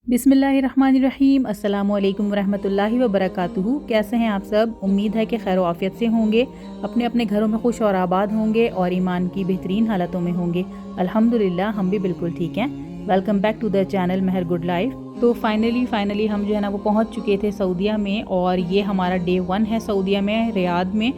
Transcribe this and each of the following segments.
बिस्मिल्लाहिर्रहमानिर्रहीम। अस्सलामुअलैकुम वरहमतुल्लाहि वबरकातुहू। कैसे हैं आप सब? उम्मीद है कि खैर आफियत से होंगे, अपने अपने घरों में खुश और आबाद होंगे और ईमान की बेहतरीन हालतों में होंगे। अल्हम्दुलिल्लाह हम भी बिल्कुल ठीक हैं। Welcome back to the channel महर गुड लाइफ। तो फाइनली हम जो है ना वो पहुंच चुके थे सऊदीया में, और ये हमारा डे 1 है सऊदीया में, रियाद में।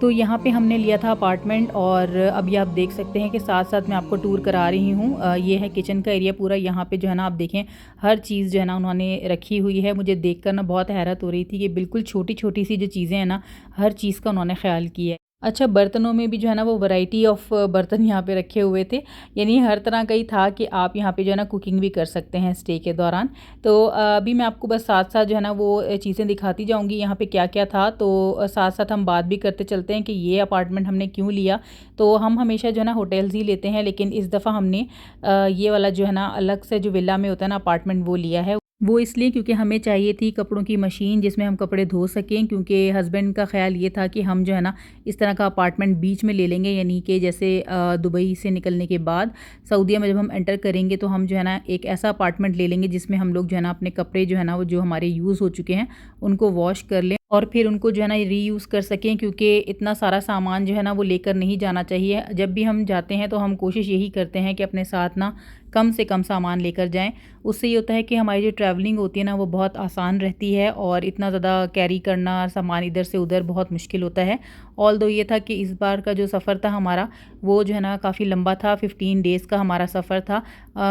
तो यहाँ पे हमने लिया था अपार्टमेंट, और अभी आप देख सकते हैं कि साथ साथ मैं आपको टूर करा रही हूँ। ये है किचन का एरिया पूरा। यहाँ पे जो है ना आप देखें, हर चीज़ जो है ना उन्होंने रखी हुई है। मुझे देखकर ना बहुत हैरत हो रही थी कि बिल्कुल छोटी छोटी सी जो चीज़ें हैं ना, हर चीज़ का उन्होंने ख्याल किया है। अच्छा, बर्तनों में भी जो है ना वो वैरायटी ऑफ बर्तन यहाँ पे रखे हुए थे, यानी हर तरह का ही था कि आप यहाँ पे जो है ना कुकिंग भी कर सकते हैं स्टे के दौरान। तो अभी मैं आपको बस साथ साथ जो है ना वो चीज़ें दिखाती जाऊँगी यहाँ पे क्या क्या था। तो साथ साथ हम बात भी करते चलते हैं कि ये अपार्टमेंट हमने क्यों लिया। तो हम हमेशा जो है ना होटल्स ही लेते हैं, लेकिन इस दफ़ा हमने ये वाला जो है ना अलग से जो विला में होता है ना अपार्टमेंट, वो लिया है। वो इसलिए क्योंकि हमें चाहिए थी कपड़ों की मशीन जिसमें हम कपड़े धो सकें, क्योंकि हस्बैंड का ख्याल ये था कि हम जो है ना इस तरह का अपार्टमेंट बीच में ले लेंगे, यानी कि जैसे दुबई से निकलने के बाद सऊदीया में जब हम एंटर करेंगे तो हम जो है ना एक ऐसा अपार्टमेंट ले लेंगे जिसमें हम लोग जो है ना अपने कपड़े जो है ना वो जो हमारे यूज़ हो चुके हैं उनको वॉश कर लें और फिर उनको जो है ना रीयूज़ कर सकें, क्योंकि इतना सारा सामान जो है ना वो लेकर नहीं जाना चाहिए। जब भी हम जाते हैं तो हम कोशिश यही करते हैं कि अपने साथ ना कम से कम सामान लेकर जाएं। उससे ये होता है कि हमारी जो ट्रैवलिंग होती है ना वो बहुत आसान रहती है, और इतना ज़्यादा कैरी करना सामान इधर से उधर बहुत मुश्किल होता है। ऑल्दो ये था कि इस बार का जो सफ़र था हमारा वो जो है ना काफ़ी लंबा था, 15 डेज़ का हमारा सफ़र था।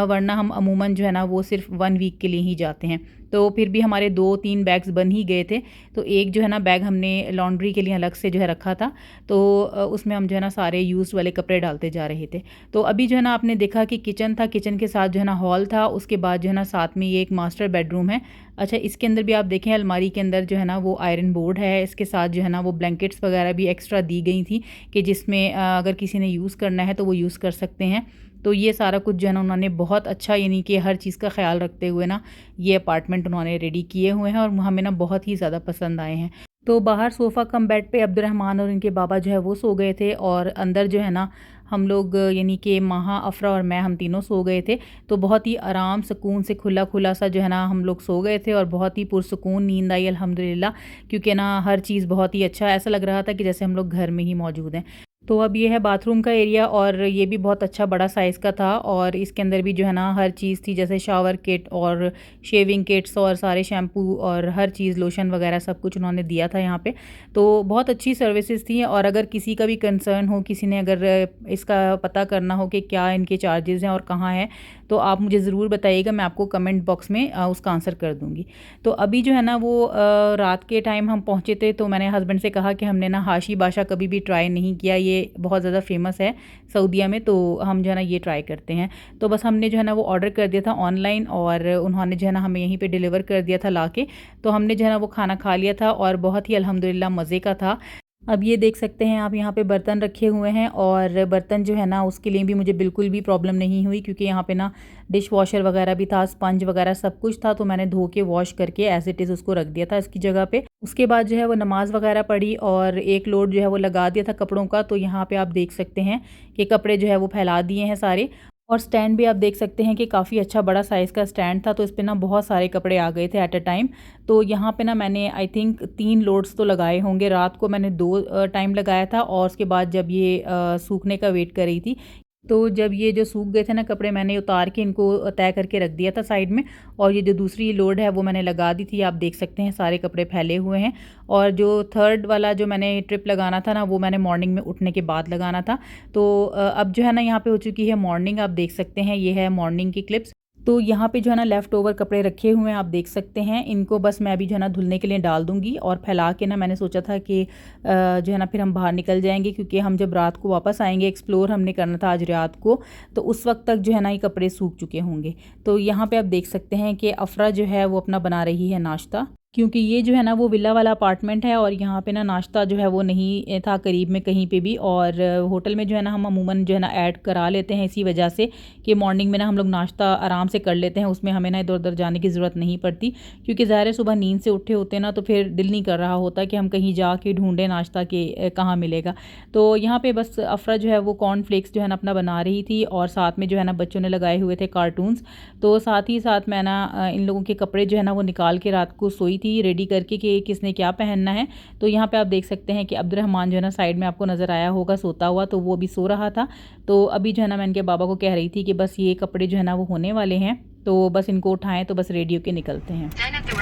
वरना हम अमूमन जो है ना वो सिर्फ 1 वीक के लिए ही जाते हैं। तो फिर भी हमारे 2-3 बैग्स बन ही गए थे। तो एक जो है ना बैग हमने लॉन्ड्री के लिए अलग से जो है रखा था, तो उसमें हम जो है ना सारे यूज़्ड वाले कपड़े डालते जा रहे थे। तो अभी जो है ना आपने देखा कि किचन था, किचन के साथ जो है ना हॉल था, उसके बाद जो है ना साथ में ये एक मास्टर बेडरूम है। अच्छा, इसके अंदर भी आप देखें अलमारी के अंदर जो है ना वो आयरन बोर्ड है। इसके साथ जो है ना वो ब्लैंकेट्स वगैरह भी एक्स्ट्रा दी गई थी कि जिसमें अगर किसी ने यूज़ करना है तो वो यूज़ कर सकते हैं। तो ये सारा कुछ जो है ना उन्होंने बहुत अच्छा, यानी कि हर चीज़ का ख्याल रखते हुए ना ये अपार्टमेंट उन्होंने रेडी किए हुए हैं, और हमें ना बहुत ही ज़्यादा पसंद आए हैं। तो बाहर सोफ़ा कम बेड पे अब्दुर्रहमान और इनके बाबा जो है वो सो गए थे, और अंदर जो है ना हम लोग यानी कि माहा, अफ़रा और मैं, हम तीनों सो गए थे। तो बहुत ही आराम सुकून से खुला खुला सा जो है ना हम लोग सो गए थे, और बहुत ही पुरसुकून नींद आई अल्हम्दुलिल्लाह, क्योंकि ना हर चीज़ बहुत ही अच्छा, ऐसा लग रहा था कि जैसे हम लोग घर में ही मौजूद हैं। तो अब ये है बाथरूम का एरिया, और ये भी बहुत अच्छा बड़ा साइज़ का था, और इसके अंदर भी जो है ना हर चीज़ थी, जैसे शावर किट और शेविंग किट्स और सारे शैम्पू और हर चीज़, लोशन वगैरह सब कुछ उन्होंने दिया था यहाँ पे। तो बहुत अच्छी सर्विसेज थी, और अगर किसी का भी कंसर्न हो, किसी ने अगर इसका पता करना हो कि क्या इनके चार्जेज़ हैं और कहाँ है, तो आप मुझे ज़रूर बताइएगा, मैं आपको कमेंट बॉक्स में उसका आंसर कर दूँगी। तो अभी जो है ना वो रात के टाइम हम पहुँचे थे, तो मैंने हस्बैंड से कहा कि हमने ना हाशी बाशा कभी भी ट्राई नहीं किया, ये बहुत ज़्यादा फेमस है सऊदीया में, तो हम जो है ना ये ट्राई करते हैं। तो बस हमने जो है ना वो ऑर्डर कर दिया था ऑनलाइन, और उन्होंने जो है ना हमें यहीं पे डिलीवर कर दिया था लाके। तो हमने जो है ना वो खाना खा लिया था, और बहुत ही अल्हम्दुलिल्लाह मज़े का था। अब ये देख सकते हैं आप, यहाँ पे बर्तन रखे हुए हैं, और बर्तन जो है ना उसके लिए भी मुझे बिल्कुल भी प्रॉब्लम नहीं हुई, क्योंकि यहाँ पे ना डिश वॉशर वगैरह भी था, स्पंज वगैरह सब कुछ था। तो मैंने धो के वॉश करके एज इट इज़ उसको रख दिया था इसकी जगह पे। उसके बाद जो है वो नमाज़ वगैरह पढ़ी, और एक लोड जो है वो लगा दिया था कपड़ों का। तो यहाँ पे आप देख सकते हैं कि कपड़े जो है वो फैला दिए हैं सारे, और स्टैंड भी आप देख सकते हैं कि काफ़ी अच्छा बड़ा साइज़ का स्टैंड था। तो इस पे ना बहुत सारे कपड़े आ गए थे एट अ टाइम। तो यहाँ पे ना मैंने आई थिंक 3 लोड्स तो लगाए होंगे। रात को मैंने 2 टाइम लगाया था, और उसके बाद जब ये सूखने का वेट कर रही थी, तो जब ये जो सूख गए थे ना कपड़े, मैंने उतार के इनको तय करके रख दिया था साइड में, और ये जो दूसरी लोड है वो मैंने लगा दी थी। आप देख सकते हैं सारे कपड़े फैले हुए हैं, और जो थर्ड वाला जो मैंने ट्रिप लगाना था ना वो मैंने मॉर्निंग में उठने के बाद लगाना था। तो अब जो है ना यहाँ पे हो चुकी है मॉर्निंग, आप देख सकते हैं ये है मॉर्निंग की क्लिप्स। तो यहाँ पे जो है ना लेफ़्ट ओवर कपड़े रखे हुए हैं, आप देख सकते हैं। इनको बस मैं अभी जो है ना धुलने के लिए डाल दूँगी, और फैला के ना मैंने सोचा था कि जो है ना फिर हम बाहर निकल जाएंगे, क्योंकि हम जब रात को वापस आएंगे, एक्सप्लोर हमने करना था आज रात को, तो उस वक्त तक जो है ना ये कपड़े सूख चुके होंगे। तो यहाँ पे आप देख सकते हैं कि अफ़रा जो है वो अपना बना रही है नाश्ता। क्योंकि ये जो है ना वो विला वाला अपार्टमेंट है और यहाँ पे ना नाश्ता जो है वो नहीं था करीब में कहीं पे भी। और होटल में जो है ना हम अमूमन जो है ना ऐड करा लेते हैं इसी वजह से कि मॉर्निंग में ना हम लोग नाश्ता आराम से कर लेते हैं, उसमें हमें ना इधर उधर जाने की ज़रूरत नहीं पड़ती। क्योंकि ज़ाहिर है सुबह नींद से उठे होते हैं ना तो फिर दिल नहीं कर रहा होता कि हम कहीं जा के ढूँढें नाश्ता के कहाँ मिलेगा। तो यहाँ पर बस अफरा जो है वो कॉर्नफ्लेक्स जो है ना अपना बना रही थी और साथ में जो है ना बच्चों ने लगाए हुए थे कार्टून्स। तो साथ ही साथ मैं ना इन लोगों के कपड़े जो है ना वो निकाल के रात को सोई थी रेडी करके कि किसने क्या पहनना है। तो यहाँ पे आप देख सकते हैं कि अब्दुर्रहमान जो है ना साइड में आपको नज़र आया होगा सोता हुआ, तो वो भी सो रहा था। तो अभी जो है ना मैं इनके बाबा को कह रही थी कि बस ये कपड़े जो है ना वो होने वाले हैं, तो बस इनको उठाएं तो बस रेडी होके निकलते हैं।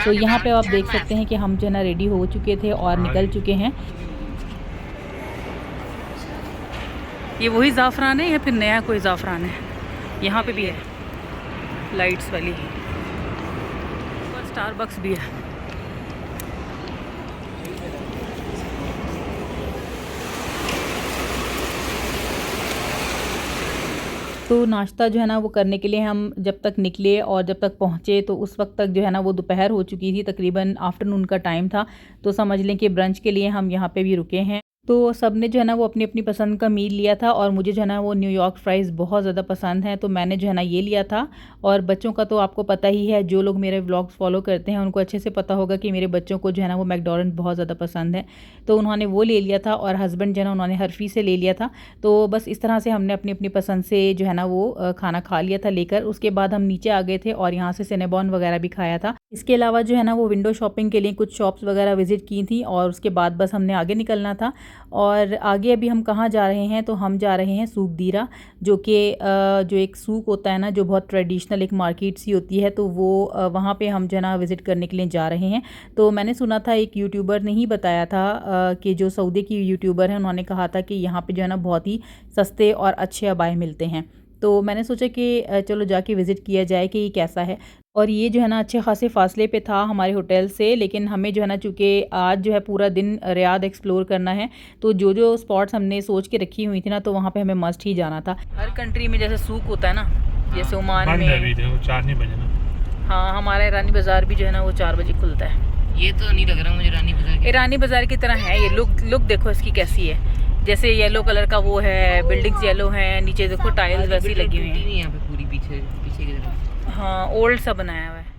तो यहाँ पे आप देख सकते हैं कि हम जो है ना रेडी हो चुके थे और निकल चुके हैं। ये वही ज़ाफ़रान है या फिर नया कोई ज़ाफ़रान है? यहाँ पे भी है लाइट्स वाली, और स्टारबक्स भी है। तो नाश्ता जो है ना वो करने के लिए हम जब तक निकले और जब तक पहुँचे तो उस वक्त तक जो है ना वो दोपहर हो चुकी थी, तकरीबन आफ्टरनून का टाइम था। तो समझ लें कि ब्रंच के लिए हम यहाँ पे भी रुके हैं। तो सब ने जो है ना वो अपनी अपनी पसंद का मील लिया था और मुझे जो है ना वो न्यूयॉर्क फ्राइज़ बहुत ज़्यादा पसंद है, तो मैंने जो है ना ये लिया था। और बच्चों का तो आपको पता ही है, जो लोग मेरे व्लॉग्स फॉलो करते हैं उनको अच्छे से पता होगा कि मेरे बच्चों को जो है ना वो मैकडॉनल्ड बहुत ज़्यादा पसंद है। तो उन्होंने वो ले लिया था और हस्बैंड जो है ना उन्होंने हर्फी से ले लिया था। तो बस इस तरह से हमने अपनी अपनी पसंद से जो है ना वो खाना खा लिया था लेकर। उसके बाद हम नीचे आ गए थे और यहाँ से सिनेबॉन वगैरह भी खाया था। इसके अलावा जो है ना वो विंडो शॉपिंग के लिए कुछ शॉप्स वगैरह विज़िट की थी और उसके बाद बस हमने आगे निकलना था। और आगे अभी हम कहाँ जा रहे हैं, तो हम जा रहे हैं सूक दीरा, जो कि जो एक सूक होता है ना जो बहुत ट्रेडिशनल एक मार्केट सी होती है, तो वो वहाँ पे हम जो है ना विज़िट करने के लिए जा रहे हैं। तो मैंने सुना था एक यूट्यूबर ने ही बताया था कि जो सऊदी की यूट्यूबर है उन्होंने कहा था कि यहाँ पे जो है ना बहुत ही सस्ते और अच्छे अबाए मिलते हैं। तो मैंने सोचा कि चलो जाके विज़िट किया जाए कि ये कैसा है। और ये जो है ना अच्छे खासे फासले पे था हमारे होटल से, लेकिन हमें जो है ना चूँकि आज जो है पूरा दिन रियाद एक्सप्लोर करना है, तो जो जो स्पॉट्स हमने सोच के रखी हुई थी ना तो वहाँ पे हमें मस्ट ही जाना था। हर कंट्री में जैसे सूक होता है ना, जैसे ओमान में 4 नहीं बजे ना। हाँ, हमारा ईरानी बाज़ार भी जो है ना वो 4 बजे खुलता है। ये तो नहीं लग रहा मुझे ईरानी बाज़ार की तरह है ये। लुक देखो इसकी कैसी है, जैसे येलो कलर का वो है, बिल्डिंग्स येलो हैं, नीचे देखो टाइल्स वैसी लगी हुई हैं यहाँ पे पूरी पीछे की तरफ। हाँ, ओल्ड सा बनाया हुआ है।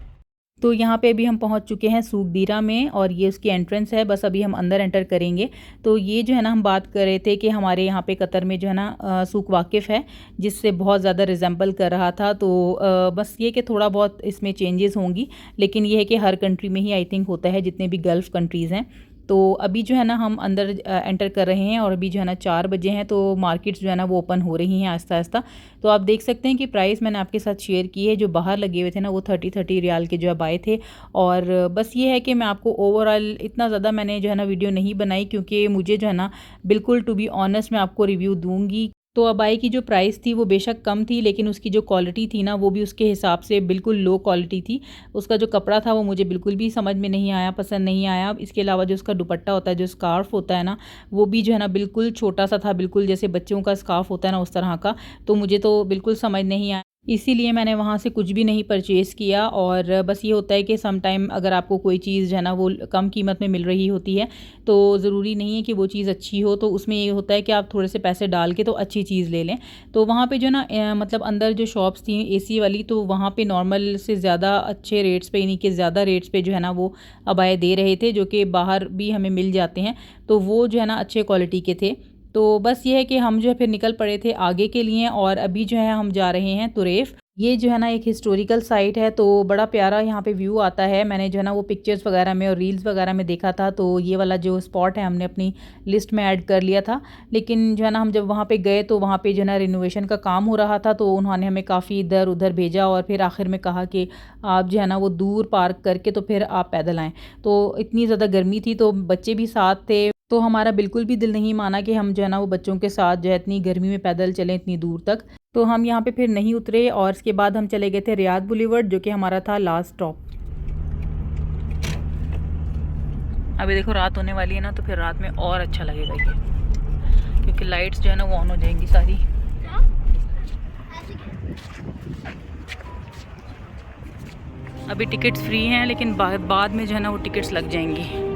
तो यहाँ पे अभी हम पहुँच चुके हैं सूक दीरा में और ये उसकी एंट्रेंस है, बस अभी हम अंदर एंटर करेंगे। तो ये जो है ना हम बात कर रहे थे कि हमारे यहाँ पे कतर में जो है ना सूक वाकिफ़ है, जिससे बहुत ज़्यादा रिजेंबल कर रहा था। तो बस ये कि थोड़ा बहुत इसमें चेंजेस होंगी, लेकिन ये है कि हर कंट्री में ही आई थिंक होता है, जितने भी गल्फ़ कंट्रीज़ हैं। तो अभी जो है ना हम अंदर एंटर कर रहे हैं और अभी जो है ना 4 बजे हैं, तो मार्केट्स जो है ना वो ओपन हो रही हैं आहिस्ता आहिस्ता। तो आप देख सकते हैं कि प्राइस मैंने आपके साथ शेयर की है, जो बाहर लगे हुए थे ना वो 30 रियाल के जो है आए थे। और बस ये है कि मैं आपको ओवरऑल इतना ज़्यादा मैंने जो है ना वीडियो नहीं बनाई, क्योंकि मुझे जो है ना बिल्कुल टू बी ऑनेस्ट मैं आपको रिव्यू दूँगी। तो अबाई की जो प्राइस थी वो बेशक कम थी, लेकिन उसकी जो क्वालिटी थी ना वो भी उसके हिसाब से बिल्कुल लो क्वालिटी थी। उसका जो कपड़ा था वो मुझे बिल्कुल भी समझ में नहीं आया, पसंद नहीं आया। इसके अलावा जो उसका दुपट्टा होता है, जो स्कार्फ़ होता है ना, वो भी जो है ना बिल्कुल छोटा सा था, बिल्कुल जैसे बच्चों का स्कार्फ़ होता है ना उस तरह का। तो मुझे तो बिल्कुल समझ नहीं आया, इसीलिए मैंने वहाँ से कुछ भी नहीं परचेज़ किया। और बस ये होता है कि सम टाइम अगर आपको कोई चीज़ जो है ना वो कम कीमत में मिल रही होती है, तो ज़रूरी नहीं है कि वो चीज़ अच्छी हो। तो उसमें ये होता है कि आप थोड़े से पैसे डाल के तो अच्छी चीज़ ले लें। तो वहाँ पे जो ना मतलब अंदर जो शॉप्स थी एसी वाली, तो वहाँ पे नॉर्मल से ज़्यादा अच्छे रेट्स पे, यानी कि ज़्यादा रेट्स पे जो है ना वो अबाए दे रहे थे, जो कि बाहर भी हमें मिल जाते हैं। तो वो जो है ना अच्छे क्वालिटी के थे। तो बस ये है कि हम जो है फिर निकल पड़े थे आगे के लिए। और अभी जो है हम जा रहे हैं तुरेफ। ये जो है ना एक हिस्टोरिकल साइट है, तो बड़ा प्यारा यहाँ पे व्यू आता है। मैंने जो है ना वो पिक्चर्स वगैरह में और रील्स वगैरह में देखा था, तो ये वाला जो स्पॉट है हमने अपनी लिस्ट में ऐड कर लिया था। लेकिन जो है ना हम जब वहाँ पे गए तो वहाँ पे जो है ना रिनोवेशन का काम हो रहा था, तो उन्होंने हमें काफ़ी इधर उधर भेजा और फिर आखिर में कहा कि आप जो है ना वो दूर पार्क करके तो फिर आप पैदल आएँ। तो इतनी ज़्यादा गर्मी थी, तो बच्चे भी साथ थे, तो हमारा बिल्कुल भी दिल नहीं माना कि हम जो है ना वो बच्चों के साथ जो है इतनी गर्मी में पैदल चलें इतनी दूर तक। तो हम यहाँ पे फिर नहीं उतरे और इसके बाद हम चले गए थे रियाद बुलीवर्ड, जो कि हमारा था लास्ट स्टॉप। अभी देखो रात होने वाली है ना, तो फिर रात में और अच्छा लगेगा ये, क्योंकि लाइट्स जो है ना वो ऑन हो जाएंगी सारी। अभी टिकट्स फ्री हैं, लेकिन बाद में जो है ना वो टिकट्स लग जाएंगी।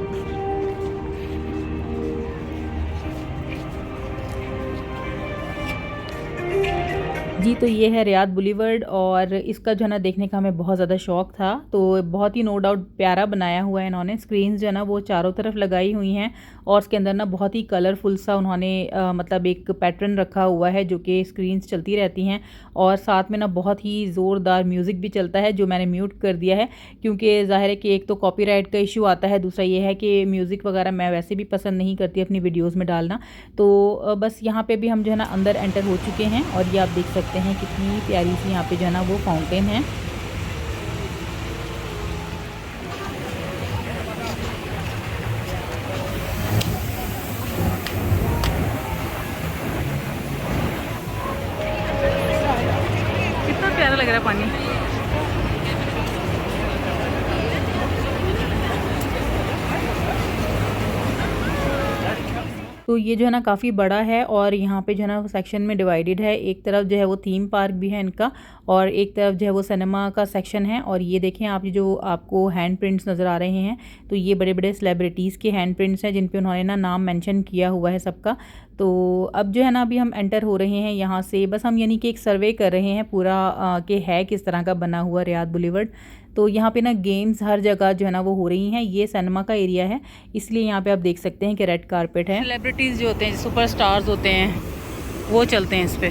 जी, तो ये है रियाद बुलीवर्ड और इसका जो है ना देखने का हमें बहुत ज़्यादा शौक़ था। तो बहुत ही नो डाउट प्यारा बनाया हुआ है इन्होंने। स्क्रीन्स जो है ना वो चारों तरफ लगाई हुई हैं और उसके अंदर ना बहुत ही कलरफुल सा उन्होंने मतलब एक पैटर्न रखा हुआ है जो कि स्क्रीन्स चलती रहती हैं और साथ में ना बहुत ही ज़ोरदार म्यूज़िक भी चलता है, जो मैंने म्यूट कर दिया है क्योंकि ज़ाहिर है कि एक तो कॉपीराइट का इशू आता है, दूसरा ये है कि म्यूज़िक वगैरह मैं वैसे भी पसंद नहीं करती अपनी वीडियोज़ में डालना। तो बस यहाँ पर भी हम जो है ना अंदर एंटर हो चुके हैं और ये आप देख सकते हैं कितनी प्यारी सी यहाँ पे जो है ना वो फाउंटेन है। कितना प्यारा लग रहा है पानी। तो ये जो है ना काफ़ी बड़ा है और यहाँ पे जो है ना सेक्शन में डिवाइडेड है। एक तरफ जो है वो थीम पार्क भी है इनका और एक तरफ जो है वो सिनेमा का सेक्शन है। और ये देखें आप, जो आपको हैंड प्रिंट्स नज़र आ रहे हैं, तो ये बड़े बड़े सेलिब्रिटीज़ के हैंड प्रिंट्स हैं जिन पे उन्होंने ना नाम मेंशन किया हुआ है सबका। तो अब जो है ना अभी हम एंटर हो रहे हैं यहाँ से। बस हम यानी कि एक सर्वे कर रहे हैं पूरा कि है किस तरह का बना हुआ रियाद बुलीवर्ड। तो यहाँ पे ना गेम्स हर जगह जो है ना वो हो रही हैं। ये सिनेमा का एरिया है, इसलिए यहाँ पे आप देख सकते हैं कि रेड कारपेट है। सेलिब्रिटीज़ जो होते हैं, सुपरस्टार्स होते हैं, वो चलते हैं इस पे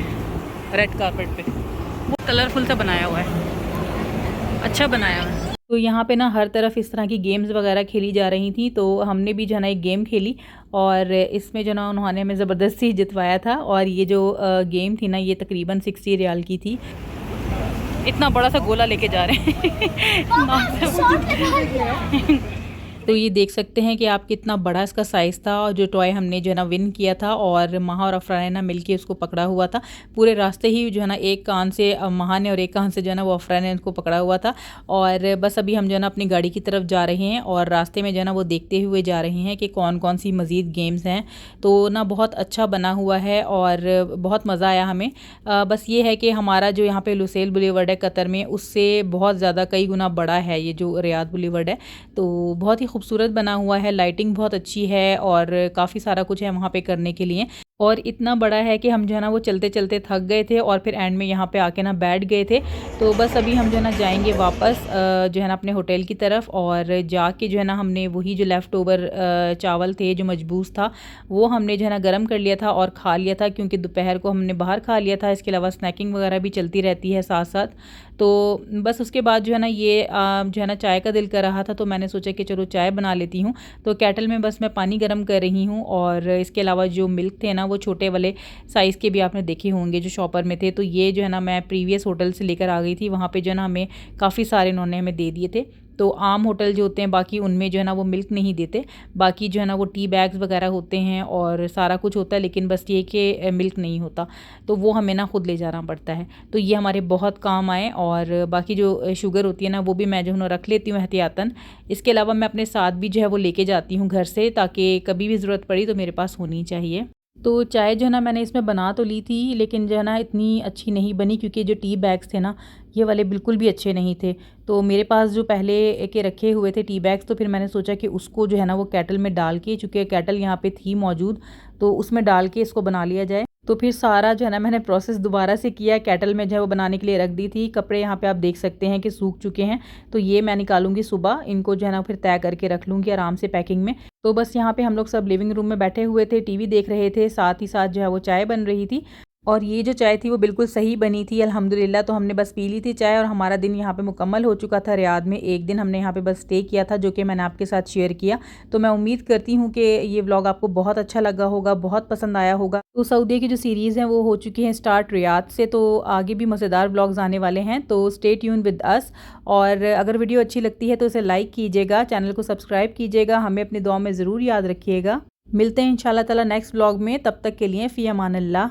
रेड कारपेट पे। वो कलरफुल सा बनाया हुआ है, अच्छा बनाया हुआ है। तो यहाँ पे ना हर तरफ इस तरह की गेम्स वगैरह खेली जा रही थी। तो हमने भी जो है ना एक गेम खेली और इसमें जो ना उन्होंने हमें ज़बरदस्ती जितवाया था। और ये जो गेम थी ना ये तकरीबन 60 रियाल की थी। इतना बड़ा सा गोला लेके जा रहे हैं। तो ये देख सकते हैं कि आप कितना बड़ा इसका साइज़ था और जो टॉय हमने जो है ना विन किया था और महा और अफरा ने ना मिलके उसको पकड़ा हुआ था। पूरे रास्ते ही जो है ना एक कान से महा ने और एक कान से जो है ना वो अफरा ने उसको पकड़ा हुआ था। और बस अभी हम जो है ना अपनी गाड़ी की तरफ जा रहे हैं और रास्ते में जो है ना वो देखते हुए जा रहे हैं कि कौन कौन सी मज़ीद गेम्स हैं। तो ना बहुत अच्छा बना हुआ है और बहुत मज़ा आया हमें। बस ये है कि हमारा जो यहाँ पे लुसेल बुलीवर्ड है कतर में, उससे बहुत ज़्यादा कई गुना बड़ा है ये जो रियाद बुलीवर्ड है। तो बहुत ही खूबसूरत बना हुआ है, लाइटिंग बहुत अच्छी है और काफ़ी सारा कुछ है वहाँ पे करने के लिए। और इतना बड़ा है कि हम जो है ना वो चलते चलते थक गए थे और फिर एंड में यहाँ पे आके ना बैठ गए थे। तो बस अभी हम जो है ना जाएंगे वापस जो है ना अपने होटल की तरफ। और जाके जो है ना हमने वही जो लेफ़्ट ओवर चावल थे जो मजबूस था वो हमने जो है ना गर्म कर लिया था और खा लिया था, क्योंकि दोपहर को हमने बाहर खा लिया था। इसके अलावा स्नैकिंग वगैरह भी चलती रहती है साथ साथ। तो बस उसके बाद जो है ना ये जो है ना चाय का दिल कर रहा था, तो मैंने सोचा कि चलो चाय बना लेती हूँ। तो केटल में बस मैं पानी गर्म कर रही हूँ और इसके अलावा जो मिल्क थे ना वो छोटे वाले साइज़ के भी आपने देखे होंगे जो शॉपर में थे। तो ये जो है ना मैं प्रीवियस होटल से लेकर आ गई थी, वहाँ पे जो है ना हमें काफ़ी सारे इन्होंने हमें दे दिए थे। तो आम होटल जो होते हैं बाकी उनमें जो है ना वो मिल्क नहीं देते, बाकी जो है ना वो टी बैग्स वगैरह होते हैं और सारा कुछ होता है, लेकिन बस ये कि मिल्क नहीं होता, तो वो हमें ना ख़ुद ले जाना पड़ता है। तो ये हमारे बहुत काम आए। और बाकी जो शुगर होती है ना वो भी मैं जो है रख लेती हूँ एहतियातन। इसके अलावा मैं अपने साथ भी जो है वो लेके जाती हूँ घर से, ताकि कभी भी ज़रूरत पड़ी तो मेरे पास होनी चाहिए। तो चाय जो है ना मैंने इसमें बना तो ली थी, लेकिन जो है ना इतनी अच्छी नहीं बनी, क्योंकि जो टी बैग्स थे ना ये वाले बिल्कुल भी अच्छे नहीं थे। तो मेरे पास जो पहले के रखे हुए थे टी बैग्स, तो फिर मैंने सोचा कि उसको जो है ना वो केटल में डाल के, चूँकि केटल यहाँ पे थी मौजूद, तो उसमें डाल के इसको बना लिया जाए। तो फिर सारा जो है ना मैंने प्रोसेस दोबारा से किया। केटल में जो है वो बनाने के लिए रख दी थी। कपड़े यहाँ पे आप देख सकते हैं कि सूख चुके हैं, तो ये मैं निकालूंगी सुबह, इनको जो है ना फिर तय करके रख लूँगी आराम से पैकिंग में। तो बस यहाँ पे हम लोग सब लिविंग रूम में बैठे हुए थे, टीवी देख रहे थे, साथ ही साथ जो है वो चाय बन रही थी। और ये जो चाय थी वो बिल्कुल सही बनी थी अल्हम्दुलिल्लाह। तो हमने बस पी ली थी चाय और हमारा दिन यहाँ पे मुकम्मल हो चुका था। रियाद में एक दिन हमने यहाँ पे बस स्टे किया था, जो कि मैंने आपके साथ शेयर किया। तो मैं उम्मीद करती हूँ कि ये व्लॉग आपको बहुत अच्छा लगा होगा, बहुत पसंद आया होगा। तो सऊदी की जो सीरीज़ हैं वो हो चुकी हैं स्टार्ट रियाद से, तो आगे भी मज़ेदार व्लॉग्स आने वाले हैं, तो स्टे ट्यून विद अस। और अगर वीडियो अच्छी लगती है तो इसे लाइक कीजिएगा, चैनल को सब्सक्राइब कीजिएगा, हमें अपनी दुआ में ज़रूर याद रखिएगा। मिलते हैं इंशाल्लाह ताला नेक्स्ट व्लॉग में, तब तक के लिए फ़ी अमान अल्लाह।